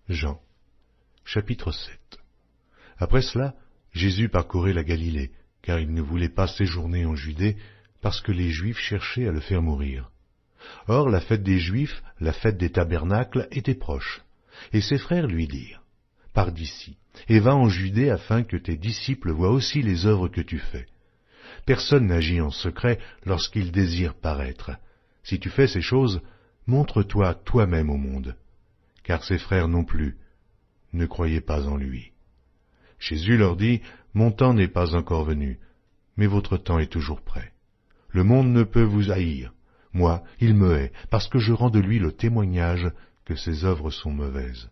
Jean, chapitre 7. Après cela, Jésus parcourait la Galilée, car il ne voulait pas séjourner en Judée, parce que les Juifs cherchaient à le faire mourir. Or, la fête des Juifs, la fête des tabernacles, était proche. Et ses frères lui dirent, « Pars d'ici, et va en Judée afin que tes disciples voient aussi les œuvres que tu fais. Personne n'agit en secret lorsqu'il désire paraître. Si tu fais ces choses, montre-toi toi-même au monde. » Car ses frères non plus ne croyaient pas en lui. Jésus leur dit, « Mon temps n'est pas encore venu, mais votre temps est toujours prêt. Le monde ne peut vous haïr. Moi, il me hait, parce que je rends de lui le témoignage que ses œuvres sont mauvaises.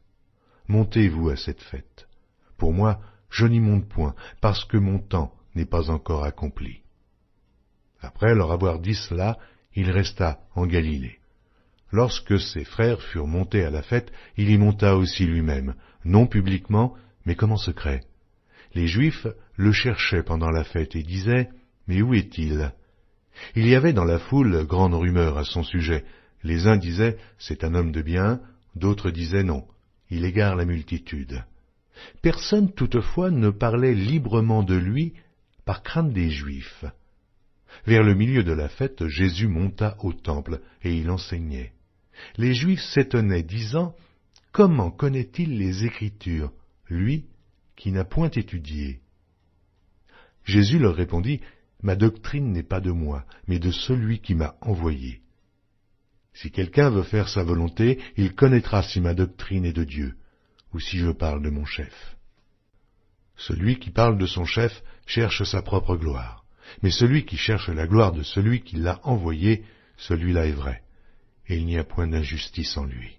Montez-vous à cette fête. Pour moi, je n'y monte point, parce que mon temps n'est pas encore accompli. » Après leur avoir dit cela, il resta en Galilée. Lorsque ses frères furent montés à la fête, il y monta aussi lui-même, non publiquement, mais comme en secret. Les Juifs le cherchaient pendant la fête et disaient, « Mais où est-il » Il y avait dans la foule grande rumeur à son sujet. Les uns disaient, « C'est un homme de bien », d'autres disaient, « Non, il égare la multitude. » Personne toutefois ne parlait librement de lui par crainte des Juifs. Vers le milieu de la fête, Jésus monta au temple et il enseignait. Les Juifs s'étonnaient, disant, « Comment connaît-il les Écritures, lui qui n'a point étudié ?» Jésus leur répondit, « Ma doctrine n'est pas de moi, mais de celui qui m'a envoyé. Si quelqu'un veut faire sa volonté, il connaîtra si ma doctrine est de Dieu, ou si je parle de mon chef. Celui qui parle de son chef cherche sa propre gloire, mais celui qui cherche la gloire de celui qui l'a envoyé, celui-là est vrai, et il n'y a point d'injustice en lui.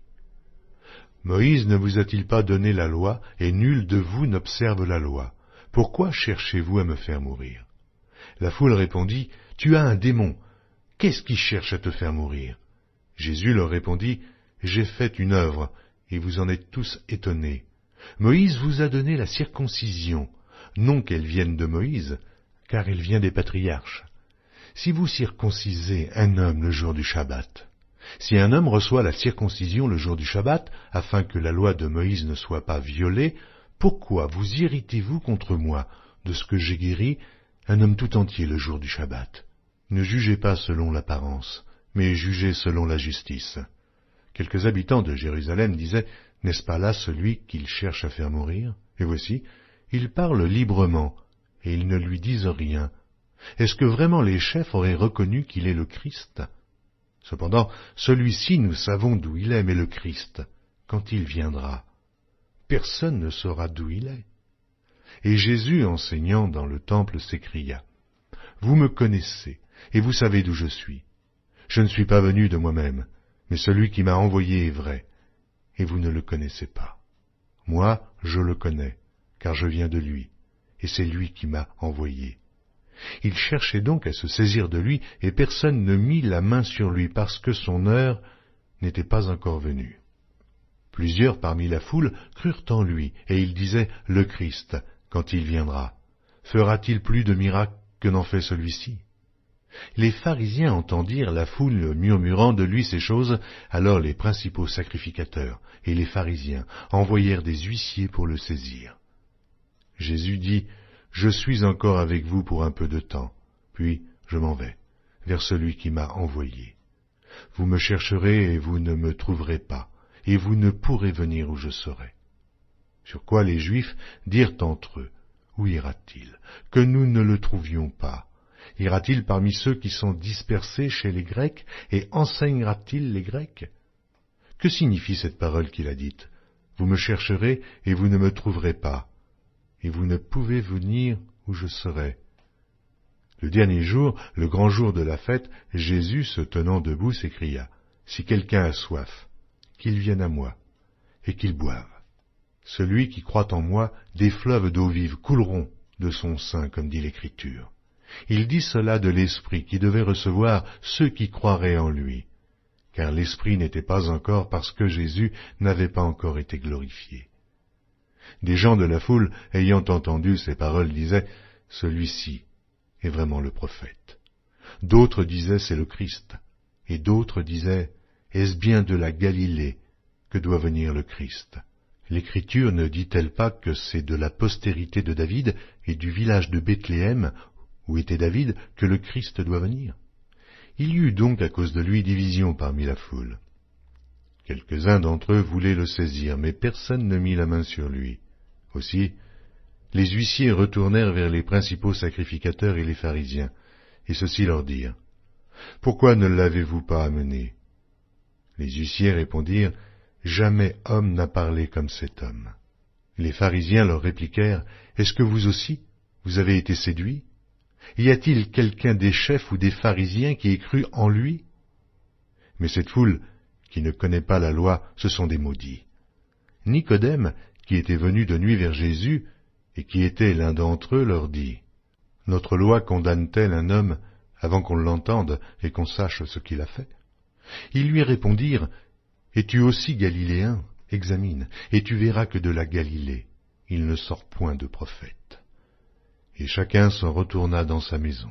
Moïse ne vous a-t-il pas donné la loi, et nul de vous n'observe la loi? Pourquoi cherchez-vous à me faire mourir ?» La foule répondit, « Tu as un démon. Qu'est-ce qui cherche à te faire mourir ?» Jésus leur répondit, « J'ai fait une œuvre, et vous en êtes tous étonnés. Moïse vous a donné la circoncision, non qu'elle vienne de Moïse, car elle vient des patriarches. Si vous circoncisez un homme le jour du Shabbat, si un homme reçoit la circoncision le jour du Shabbat, afin que la loi de Moïse ne soit pas violée, pourquoi vous irritez-vous contre moi de ce que j'ai guéri un homme tout entier le jour du Shabbat? Ne jugez pas selon l'apparence, mais jugez selon la justice. » Quelques habitants de Jérusalem disaient, « N'est-ce pas là celui qu'il cherche à faire mourir? Et voici, il parle librement, et ils ne lui disent rien. Est-ce que vraiment les chefs auraient reconnu qu'il est le Christ? Cependant, celui-ci, nous savons d'où il est, mais le Christ, quand il viendra, personne ne saura d'où il est. » Et Jésus, enseignant dans le temple, s'écria, « Vous me connaissez, et vous savez d'où je suis. Je ne suis pas venu de moi-même, mais celui qui m'a envoyé est vrai, et vous ne le connaissez pas. Moi, je le connais, car je viens de lui, et c'est lui qui m'a envoyé. » Il cherchait donc à se saisir de lui, et personne ne mit la main sur lui, parce que son heure n'était pas encore venue. Plusieurs parmi la foule crurent en lui, et ils disaient, « Le Christ, quand il viendra, fera-t-il plus de miracles que n'en fait celui-ci » Les pharisiens entendirent la foule murmurant de lui ces choses, alors les principaux sacrificateurs et les pharisiens envoyèrent des huissiers pour le saisir. Jésus dit, « Je suis encore avec vous pour un peu de temps, puis je m'en vais vers celui qui m'a envoyé. Vous me chercherez et vous ne me trouverez pas, et vous ne pourrez venir où je serai. » Sur quoi les Juifs dirent entre eux, « Où ira-t-il, que nous ne le trouvions pas? Ira-t-il parmi ceux qui sont dispersés chez les Grecs, et enseignera-t-il les Grecs? Que signifie cette parole qu'il a dite? Vous me chercherez et vous ne me trouverez pas, et vous ne pouvez venir où je serai. » Le dernier jour, le grand jour de la fête, Jésus, se tenant debout, s'écria, « Si quelqu'un a soif, qu'il vienne à moi, et qu'il boive. Celui qui croit en moi, des fleuves d'eau vive couleront de son sein, comme dit l'Écriture. » Il dit cela de l'Esprit qui devait recevoir ceux qui croiraient en lui, car l'Esprit n'était pas encore parce que Jésus n'avait pas encore été glorifié. Des gens de la foule, ayant entendu ces paroles, disaient, « Celui-ci est vraiment le prophète. » D'autres disaient, « C'est le Christ. » Et d'autres disaient, « Est-ce bien de la Galilée que doit venir le Christ? L'Écriture ne dit-elle pas que c'est de la postérité de David et du village de Bethléem, où était David, que le Christ doit venir? Il y eut donc à cause de lui division parmi la foule. Quelques-uns d'entre eux voulaient le saisir, mais personne ne mit la main sur lui. Aussi, les huissiers retournèrent vers les principaux sacrificateurs et les pharisiens, et ceux-ci leur dirent: « Pourquoi ne l'avez-vous pas amené ?» Les huissiers répondirent: « Jamais homme n'a parlé comme cet homme. » Les pharisiens leur répliquèrent: « Est-ce que vous aussi, vous avez été séduits? Y a-t-il quelqu'un des chefs ou des pharisiens qui ait cru en lui? » Mais cette foule, qui ne connaît pas la loi, ce sont des maudits. Nicodème, qui était venu de nuit vers Jésus, et qui était l'un d'entre eux, leur dit: « Notre loi condamne-t-elle un homme avant qu'on l'entende et qu'on sache ce qu'il a fait ?» Ils lui répondirent: « Es-tu aussi galiléen? Examine, et tu verras que de la Galilée, il ne sort point de prophète. » Et chacun s'en retourna dans sa maison.